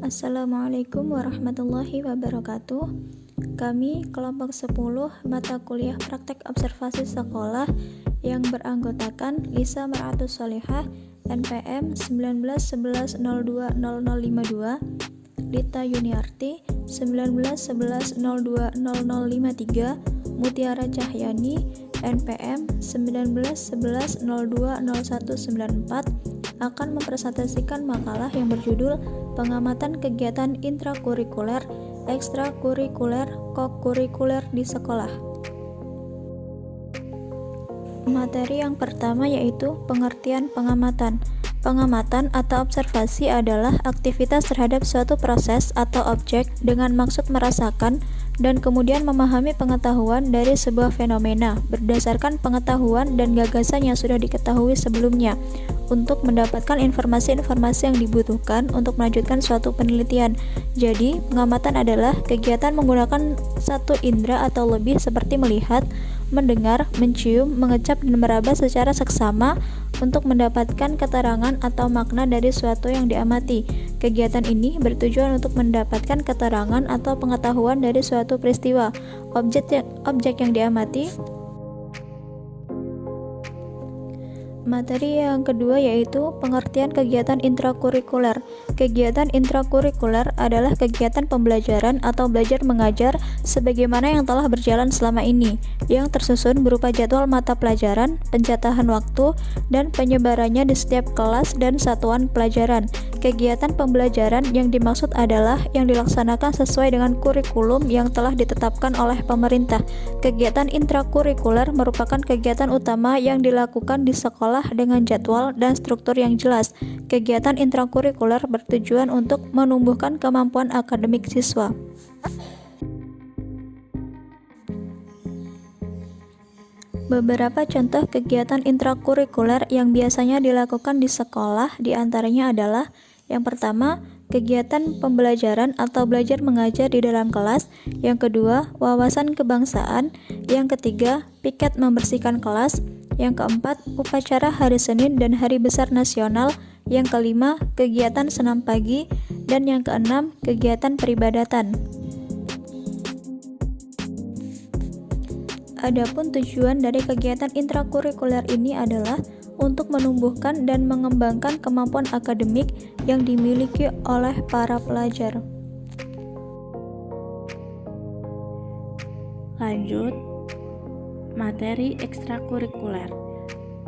Assalamualaikum warahmatullahi wabarakatuh. Kami kelompok 10 mata kuliah praktek observasi sekolah yang beranggotakan Lisa Mar'atus Sholihah NPM 1911020052, Lita Yuniarti 1911020053, Mutiara Cahyani NPM 1911020194 akan mempresentasikan makalah yang berjudul Pengamatan Kegiatan Intrakurikuler, Ekstrakurikuler, Kokurikuler di Sekolah. Materi yang pertama yaitu pengertian pengamatan. Pengamatan atau observasi adalah aktivitas terhadap suatu proses atau objek dengan maksud merasakan dan kemudian memahami pengetahuan dari sebuah fenomena berdasarkan pengetahuan dan gagasan yang sudah diketahui sebelumnya untuk mendapatkan informasi-informasi yang dibutuhkan untuk melanjutkan suatu penelitian. Jadi, pengamatan adalah kegiatan menggunakan satu indera atau lebih seperti melihat, mendengar, mencium, mengecap, dan meraba secara seksama untuk mendapatkan keterangan atau makna dari suatu yang diamati. Kegiatan ini bertujuan untuk mendapatkan keterangan atau pengetahuan dari suatu peristiwa, objek yang diamati. Materi yang kedua yaitu pengertian kegiatan intrakurikuler. Kegiatan intrakurikuler adalah kegiatan pembelajaran atau belajar mengajar sebagaimana yang telah berjalan selama ini, yang tersusun berupa jadwal mata pelajaran, pencatahan waktu, dan penyebarannya di setiap kelas dan satuan pelajaran. Kegiatan pembelajaran yang dimaksud adalah yang dilaksanakan sesuai dengan kurikulum yang telah ditetapkan oleh pemerintah. Kegiatan intrakurikuler merupakan kegiatan utama yang dilakukan di sekolah dengan jadwal dan struktur yang jelas. Kegiatan intrakurikuler bertujuan untuk menumbuhkan kemampuan akademik siswa. Beberapa contoh kegiatan intrakurikuler yang biasanya dilakukan di sekolah diantaranya adalah: yang pertama, kegiatan pembelajaran atau belajar mengajar di dalam kelas. Yang kedua, wawasan kebangsaan. Yang ketiga, piket membersihkan kelas. Yang keempat, upacara hari Senin dan Hari Besar Nasional. Yang kelima, kegiatan senam pagi. Dan yang keenam, kegiatan peribadatan. Adapun tujuan dari kegiatan intrakurikuler ini adalah untuk menumbuhkan dan mengembangkan kemampuan akademik yang dimiliki oleh para pelajar. Lanjut, materi ekstrakurikuler.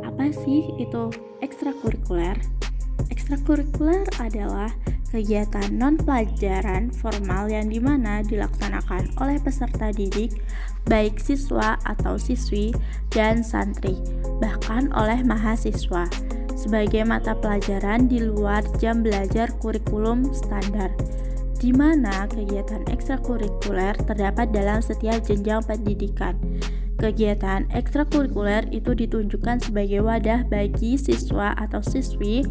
Apa sih itu ekstrakurikuler? Ekstrakurikuler adalah kegiatan non-pelajaran formal yang dimana dilaksanakan oleh peserta didik, baik siswa atau siswi dan santri, bahkan oleh mahasiswa, sebagai mata pelajaran di luar jam belajar kurikulum standar, di mana kegiatan ekstrakurikuler terdapat dalam setiap jenjang pendidikan. Kegiatan ekstrakurikuler itu ditunjukkan sebagai wadah bagi siswa atau siswi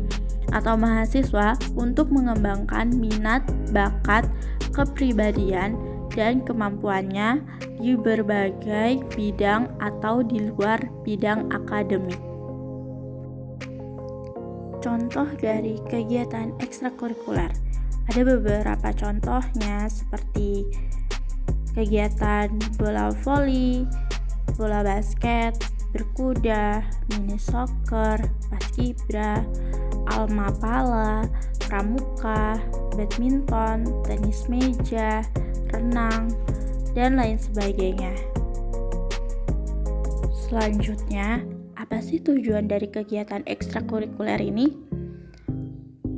atau mahasiswa untuk mengembangkan minat, bakat, kepribadian, dan kemampuannya di berbagai bidang atau di luar bidang akademik. Contoh dari kegiatan ekstrakurikuler. Ada beberapa contohnya seperti kegiatan bola voli, bola basket, berkuda, mini soccer, paskibra, alma pala, pramuka, badminton, tenis meja, renang, dan lain sebagainya. Selanjutnya, apa sih tujuan dari kegiatan ekstrakurikuler ini?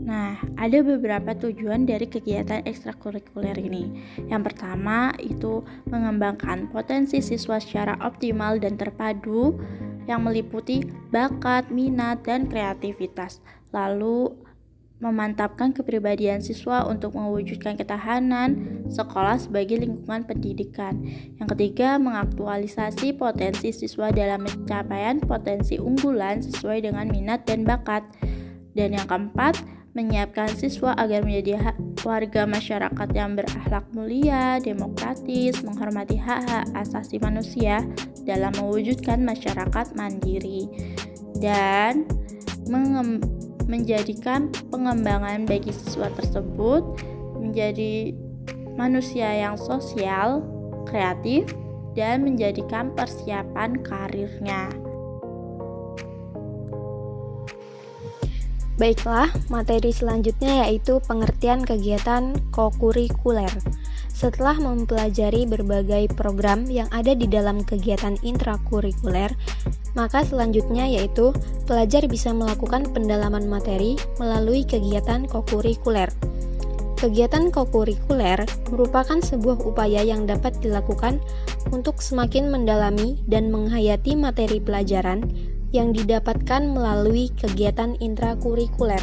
Nah, ada beberapa tujuan dari kegiatan ekstrakurikuler ini. Yang pertama, itu mengembangkan potensi siswa secara optimal dan terpadu yang meliputi bakat, minat, dan kreativitas. Lalu, memantapkan kepribadian siswa untuk mewujudkan ketahanan sekolah sebagai lingkungan pendidikan. Yang ketiga, mengaktualisasi potensi siswa dalam pencapaian potensi unggulan sesuai dengan minat dan bakat. Dan yang keempat, menyiapkan siswa agar menjadi warga masyarakat yang berakhlak mulia, demokratis, menghormati hak-hak asasi manusia dalam mewujudkan masyarakat mandiri, dan menjadikan pengembangan bagi siswa tersebut menjadi manusia yang sosial, kreatif, dan menjadikan persiapan karirnya. Baiklah, materi selanjutnya yaitu pengertian kegiatan kokurikuler. Setelah mempelajari berbagai program yang ada di dalam kegiatan intrakurikuler, maka selanjutnya yaitu pelajar bisa melakukan pendalaman materi melalui kegiatan kokurikuler. Kegiatan kokurikuler merupakan sebuah upaya yang dapat dilakukan untuk semakin mendalami dan menghayati materi pelajaran yang didapatkan melalui kegiatan intrakurikuler.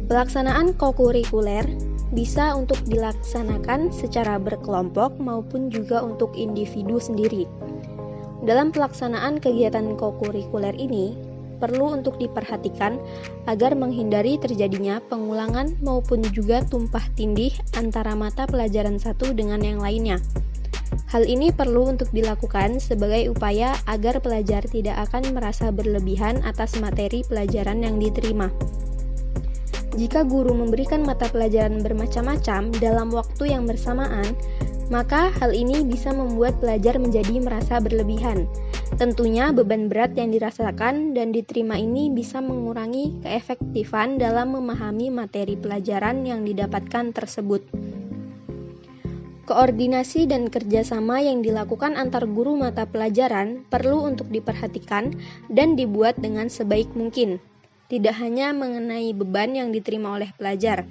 Pelaksanaan kokurikuler bisa untuk dilaksanakan secara berkelompok maupun juga untuk individu sendiri. Dalam pelaksanaan kegiatan kokurikuler ini, perlu untuk diperhatikan agar menghindari terjadinya pengulangan maupun juga tumpah tindih antara mata pelajaran satu dengan yang lainnya. Hal ini perlu untuk dilakukan sebagai upaya agar pelajar tidak akan merasa berlebihan atas materi pelajaran yang diterima. Jika guru memberikan mata pelajaran bermacam-macam dalam waktu yang bersamaan, maka hal ini bisa membuat pelajar menjadi merasa berlebihan. Tentunya beban berat yang dirasakan dan diterima ini bisa mengurangi keefektifan dalam memahami materi pelajaran yang didapatkan tersebut. Koordinasi dan kerjasama yang dilakukan antar guru mata pelajaran perlu untuk diperhatikan dan dibuat dengan sebaik mungkin. Tidak hanya mengenai beban yang diterima oleh pelajar,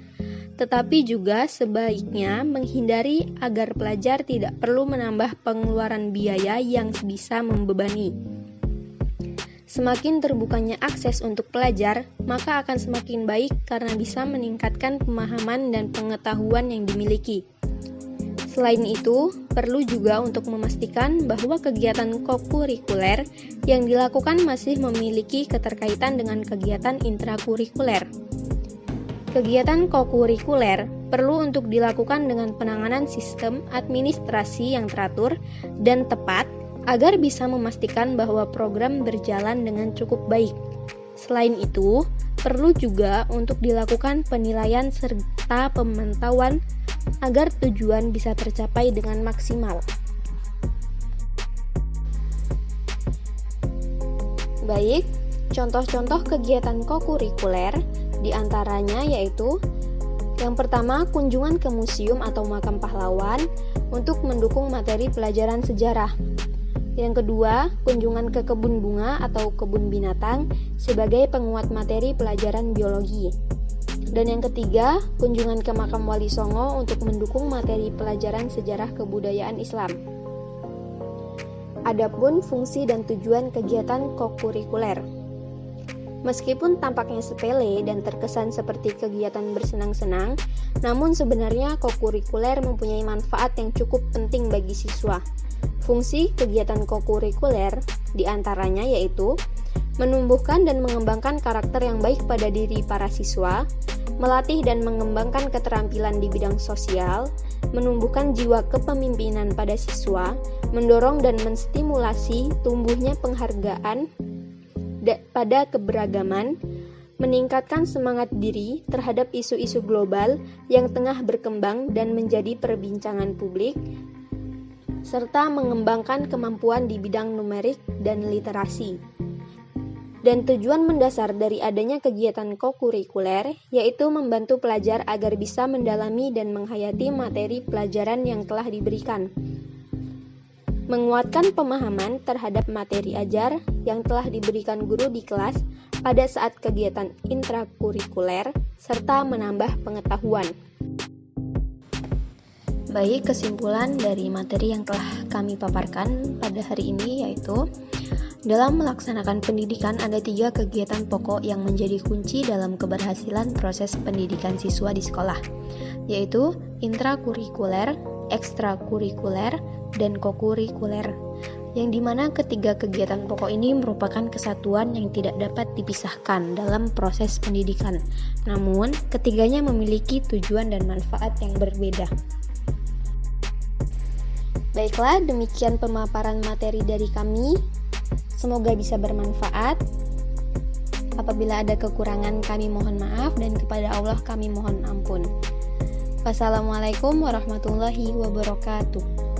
tetapi juga sebaiknya menghindari agar pelajar tidak perlu menambah pengeluaran biaya yang bisa membebani. Semakin terbukanya akses untuk pelajar, maka akan semakin baik karena bisa meningkatkan pemahaman dan pengetahuan yang dimiliki. Selain itu, perlu juga untuk memastikan bahwa kegiatan kokurikuler yang dilakukan masih memiliki keterkaitan dengan kegiatan intrakurikuler. Kegiatan kokurikuler perlu untuk dilakukan dengan penanganan sistem administrasi yang teratur dan tepat agar bisa memastikan bahwa program berjalan dengan cukup baik. Selain itu, perlu juga untuk dilakukan penilaian serta pemantauan agar tujuan bisa tercapai dengan maksimal. Baik, contoh-contoh kegiatan kokurikuler diantaranya yaitu yang pertama, kunjungan ke museum atau makam pahlawan untuk mendukung materi pelajaran sejarah. Yang kedua, kunjungan ke kebun bunga atau kebun binatang sebagai penguat materi pelajaran biologi. Dan yang ketiga, kunjungan ke makam Wali Songo untuk mendukung materi pelajaran sejarah kebudayaan Islam. Adapun fungsi dan tujuan kegiatan kokurikuler. Meskipun tampaknya sepele dan terkesan seperti kegiatan bersenang-senang, namun sebenarnya kokurikuler mempunyai manfaat yang cukup penting bagi siswa. Fungsi kegiatan kokurikuler diantaranya yaitu menumbuhkan dan mengembangkan karakter yang baik pada diri para siswa, melatih dan mengembangkan keterampilan di bidang sosial, menumbuhkan jiwa kepemimpinan pada siswa, mendorong dan menstimulasi tumbuhnya penghargaan pada keberagaman, meningkatkan semangat diri terhadap isu-isu global yang tengah berkembang dan menjadi perbincangan publik, serta mengembangkan kemampuan di bidang numerik dan literasi. Dan tujuan mendasar dari adanya kegiatan kokurikuler yaitu membantu pelajar agar bisa mendalami dan menghayati materi pelajaran yang telah diberikan. Menguatkan pemahaman terhadap materi ajar yang telah diberikan guru di kelas pada saat kegiatan intrakurikuler serta menambah pengetahuan. Baik, kesimpulan dari materi yang telah kami paparkan pada hari ini yaitu dalam melaksanakan pendidikan ada 3 kegiatan pokok yang menjadi kunci dalam keberhasilan proses pendidikan siswa di sekolah, yaitu intrakurikuler, ekstrakurikuler, dan kokurikuler, yang dimana ketiga kegiatan pokok ini merupakan kesatuan yang tidak dapat dipisahkan dalam proses pendidikan, namun ketiganya memiliki tujuan dan manfaat yang berbeda. Baiklah, demikian pemaparan materi dari kami. Semoga bisa bermanfaat. Apabila ada kekurangan kami mohon maaf dan kepada Allah kami mohon ampun. Wassalamualaikum warahmatullahi wabarakatuh.